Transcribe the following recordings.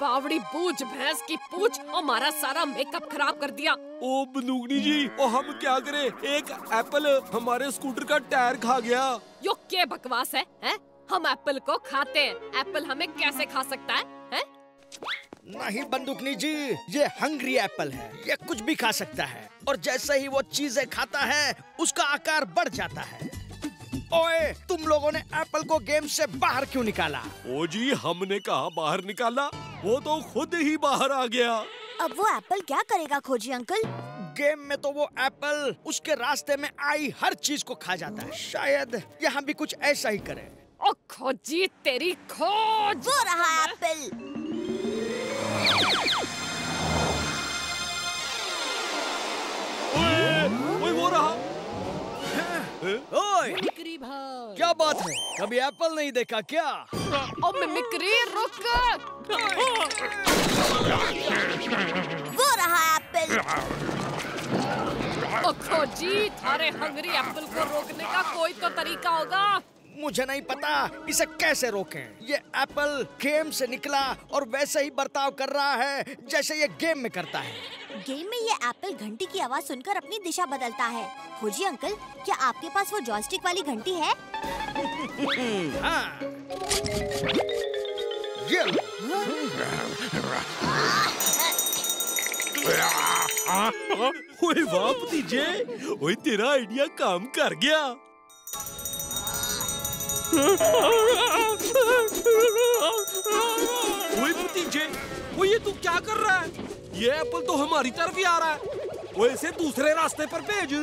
बावड़ी बूझ भैंस की पूछ, हमारा सारा मेकअप खराब कर दिया। ओ बंदूकनी जी, ओ हम क्या करें? एक एप्पल हमारे स्कूटर का टायर खा गया। यो क्या बकवास है? हम एप्पल को खाते हैं, एप्पल हमें कैसे खा सकता है? नहीं बंदूकनी जी, ये हंग्री एप्पल है, ये कुछ भी खा सकता है और जैसे ही वो चीजें खाता है उसका आकार बढ़ जाता है। ओए, तुम लोगों ने एप्पल को गेम से बाहर क्यों निकाला? ओ जी, हमने कहा बाहर निकाला, वो तो खुद ही बाहर आ गया। अब वो एप्पल क्या करेगा खोजी अंकल? गेम में तो वो एप्पल उसके रास्ते में आई हर चीज को खा जाता है। शायद यहाँ भी कुछ ऐसा ही करे। ओ खोजी तेरी खोज! वो रहा एप्पल। ओए, वो रहा। ओए, क्या बात है? कभी एप्पल नहीं देखा क्या? ओ मिमिक्री रुक! वो रहा एप्पल। ओ खोजी, थारे हंगरी एप्पल को रोकने का कोई तो तरीका होगा। मुझे नहीं पता इसे कैसे रोकें। ये एप्पल गेम से निकला और वैसे ही बर्ताव कर रहा है जैसे ये गेम में करता है। गेम में ये एप्पल घंटी की आवाज सुनकर अपनी दिशा बदलता है। खोजी अंकल, क्या आपके पास वो जॉयस्टिक वाली घंटी है? हाँ। ये लो। ओए वाह भतीजे, ओए तेरा आइडिया काम कर गया। ओए भतीजे, वो ये तू क्या कर रहा है? ये एप्पल तो हमारी तरफ ही आ रहा है। वो इसे दूसरे रास्ते पर भेज।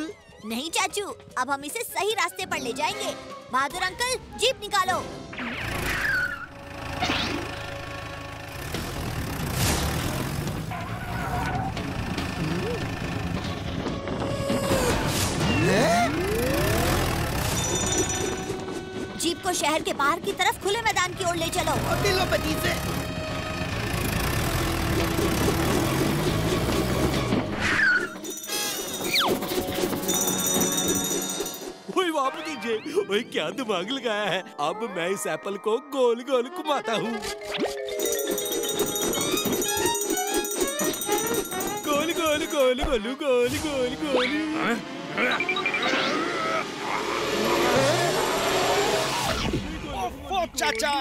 नहीं चाचू, अब हम इसे सही रास्ते पर ले जाएंगे। बहादुर अंकल, जीप निकालो। जीप को शहर के बाहर की तरफ खुले मैदान की ओर ले चलो। लो भतीजे। ओए वाह भतीजे, ओए क्या दिमाग लगाया है। अब मैं इस एप्पल को गोल गोल घुमाता हूँ। गोल गोल गोल गोल गोल गोल गोल। ओह चाचा,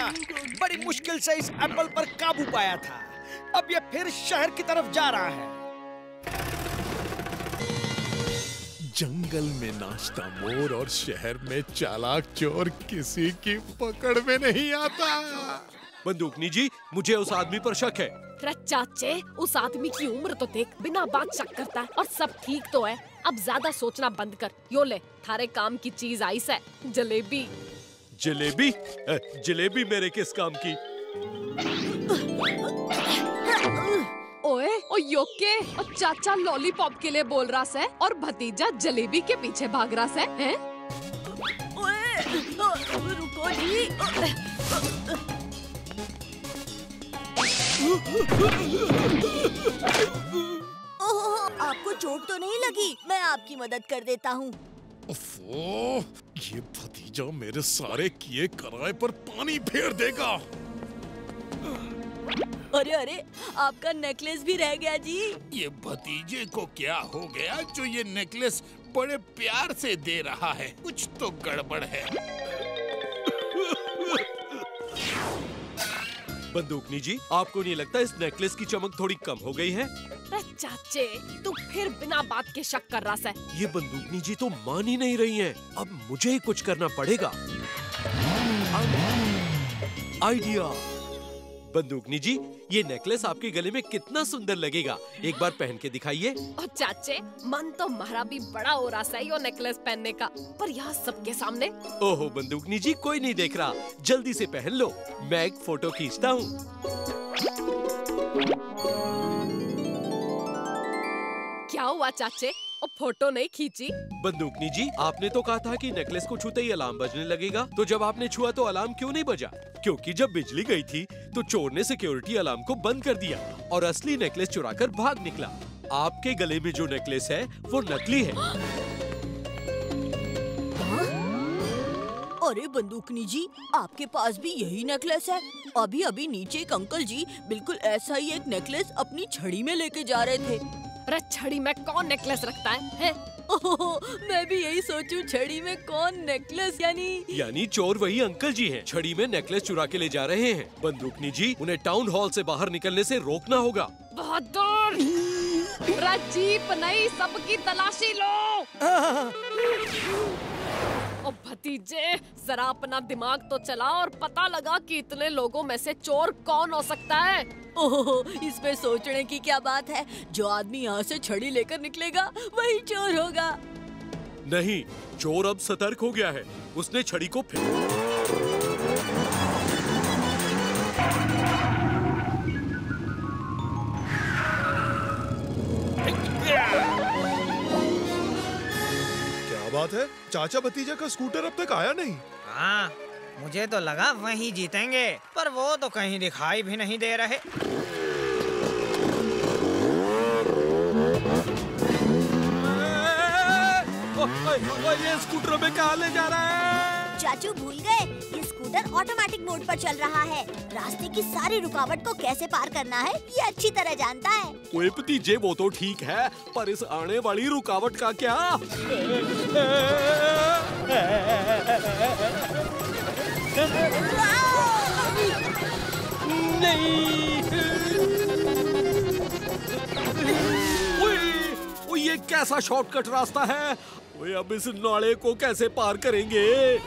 बड़ी मुश्किल से इस एप्पल पर काबू पाया था। अब ये फिर शहर की तरफ जा रहा है। जंगल में नाचता मोर और शहर में चालाक चोर किसी की पकड़ में नहीं आता। बंदूकनी जी, मुझे उस आदमी पर शक है। चाचे, उस आदमी की उम्र तो देख, बिना बात शक करता है और सब ठीक तो है। अब ज्यादा सोचना बंद कर। यो ले, थारे काम की चीज आई से, जलेबी। जलेबी? जलेबी मेरे किस काम की? ओए, ओ योके, और चाचा लॉलीपॉप के लिए बोल रहा है और भतीजा जलेबी के पीछे भाग रहा है? ओए, रुको जी। ओह, आपको चोट तो नहीं लगी? मैं आपकी मदद कर देता हूँ। ओफो, ये भतीजा मेरे सारे किए कराए पर पानी फेर देगा। अरे अरे, आपका नेकलेस भी रह गया जी। ये भतीजे को क्या हो गया जो ये नेकलेस बड़े प्यार से दे रहा है? कुछ तो गड़बड़ है। बंदूकनी जी, आपको नहीं लगता इस नेकलेस की चमक थोड़ी कम हो गई है? चाचे, तू फिर बिना बात के शक कर रहा है। ये बंदूकनी जी तो मान ही नहीं रही हैं। अब मुझे ही कुछ करना पड़ेगा। आइडिया। बंदूकनी जी, ये नेकलेस आपके गले में कितना सुंदर लगेगा, एक बार पहन के दिखाइए। और चाचे, मन तो हमारा भी बड़ा हो रहा है यो नेकलेस पहनने का, पर यहाँ सबके सामने। ओहो बंदूकनी जी, कोई नहीं देख रहा, जल्दी से पहन लो। मैं एक फोटो खींचता हूँ। क्या हुआ चाचे, और फोटो नहीं खींची? बंदूकनी जी, आपने तो कहा था कि नेकलेस को छूते ही अलार्म बजने लगेगा, तो जब आपने छुआ तो अलार्म क्यों नहीं बजा? क्योंकि जब बिजली गई थी तो चोर ने सिक्योरिटी अलार्म को बंद कर दिया और असली नेकलेस चुराकर भाग निकला। आपके गले में जो नेकलेस है वो नकली है। अरे बंदूकनी जी, आपके पास भी यही नेकलेस है? अभी अभी नीचे एक अंकल जी बिल्कुल ऐसा ही एक नेकलेस अपनी छड़ी में लेके जा रहे थे। अरे छड़ी में कौन नेकलेस रखता है? ओह, मैं भी यही सोचूं, छड़ी में कौन नेकलेस, यानी चोर वही अंकल जी हैं। छड़ी में नेकलेस चुरा के ले जा रहे हैं। बंदूकनी जी, उन्हें टाउन हॉल से बाहर निकलने से रोकना होगा। बहादुर, जीप नहीं, सबकी तलाशी लो। ओ भतीजे, जरा अपना दिमाग तो चला और पता लगा कि इतने लोगों में से चोर कौन हो सकता है। ओह, इसमें सोचने की क्या बात है। जो आदमी यहाँ से छड़ी लेकर निकलेगा वही चोर होगा। नहीं, चोर अब सतर्क हो गया है। उसने छड़ी को क्या बात है, चाचा भतीजा का स्कूटर अब तक आया नहीं। हाँ, मुझे तो लगा वही जीतेंगे, पर वो तो कहीं दिखाई भी नहीं दे रहे। ये स्कूटर में कहाँ ले जा रहा है? चाचू भूल गए, ये स्कूटर ऑटोमेटिक मोड पर चल रहा है। रास्ते की सारी रुकावट को कैसे पार करना है ये अच्छी तरह जानता है। ओए भतीजे, वो तो ठीक है, पर इस आने वाली रुकावट का क्या? नहीं, ओए, ये कैसा शॉर्टकट रास्ता है? ओए, अब इस नाले को कैसे पार करेंगे?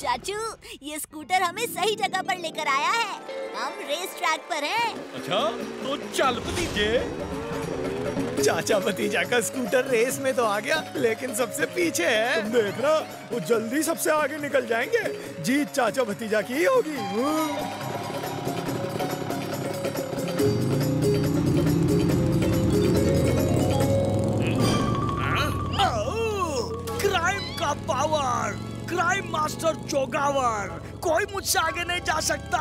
चाचू, ये स्कूटर हमें सही जगह पर लेकर आया है। हम रेस ट्रैक पर हैं। अच्छा, तो चल भतीजे। चाचा भतीजा का स्कूटर रेस में तो आ गया, लेकिन सबसे पीछे है। तुम देखना, वो जल्दी सबसे आगे निकल जाएंगे। जीत चाचा भतीजा की ही होगी। क्राइम का पावर, क्राइम मास्टर जोगावर, कोई मुझसे आगे नहीं जा सकता।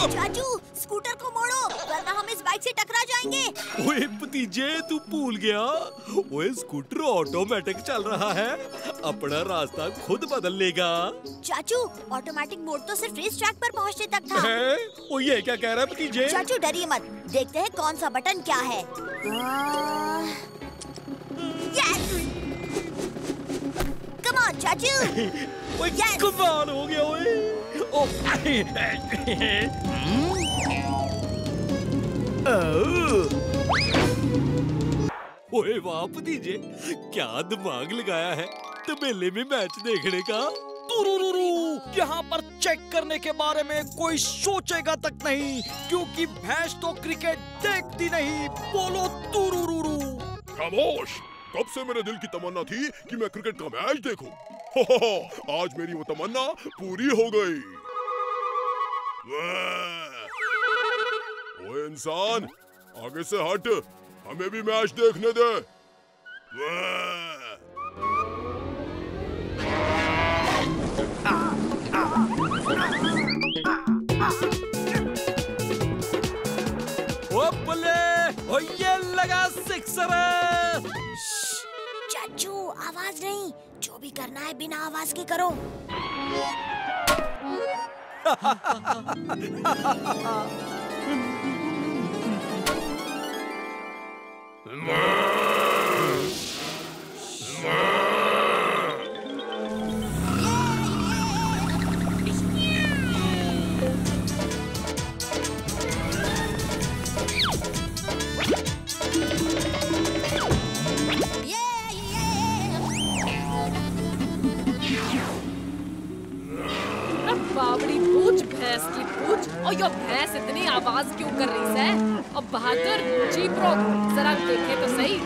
चाचू, स्कूटर को मोड़ो, वरना हम इस बाइक से टकरा जाएंगे। ओए भतीजे, तू भूल गया? ओए, स्कूटर ऑटोमेटिक चल रहा है, अपना रास्ता खुद बदल लेगा। चाचू, ऑटोमेटिक मोड तो सिर्फ रेस ट्रैक पर पहुंचने तक था। है? ओ, ये क्या कह रहा है भतीजे? चाचू डरिए मत, देखते हैं कौन सा बटन क्या है। कम ऑन चाचू। ओए, कमाल हो गया। ओए वाह भतीजे, क्या दिमाग लगाया है तबेले में मैच देखने का। यहाँ पर चेक करने के बारे में कोई सोचेगा तक नहीं, क्योंकि भैंस तो क्रिकेट देखती नहीं। बोलो तुरुरुरु। खामोश, कब से मेरे दिल की तमन्ना थी कि मैं क्रिकेट का मैच देखूं। आज मेरी वो तमन्ना पूरी हो गई। ओए इंसान, आगे से हट, हमें भी मैच देखने दे। ओ बल्ले, ओ ये लगा सिक्सर। चाचू, आवाज नहीं, जो भी करना है बिना आवाज के करो। बावड़ी पूछ, भैंस की पूछ, और यो भैंस इतनी आवाज क्यों कर रही है? और बहादुर जीप रोक, जरा देखे तो सही।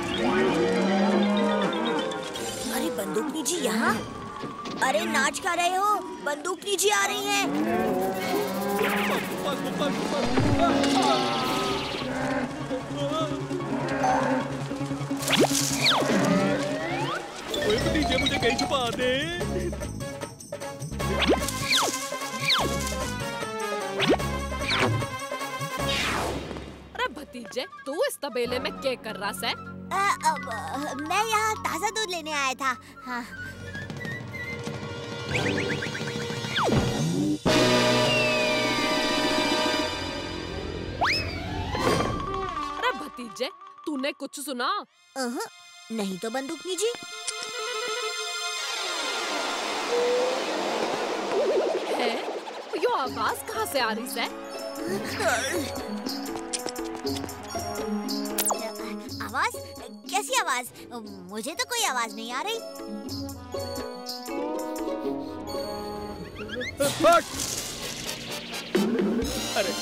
अरे बंदूकनी जी यहाँ? अरे नाच कर रहे हो? बंदूकनी जी आ रही हैं। ओए भतीजे, मुझे कहीं छुपा दे। अरे भतीजे, तू इस तबेले में क्या कर रहा है? मैं यहाँ ताज़ा दूध लेने आया था। हाँ। अरे भतीजे, तूने कुछ सुना? नहीं तो बंदूकनी जी। है? यो आवाज कहाँ से आ रही है? आवाज? कैसी आवाज? मुझे तो कोई आवाज नहीं आ रही। अरे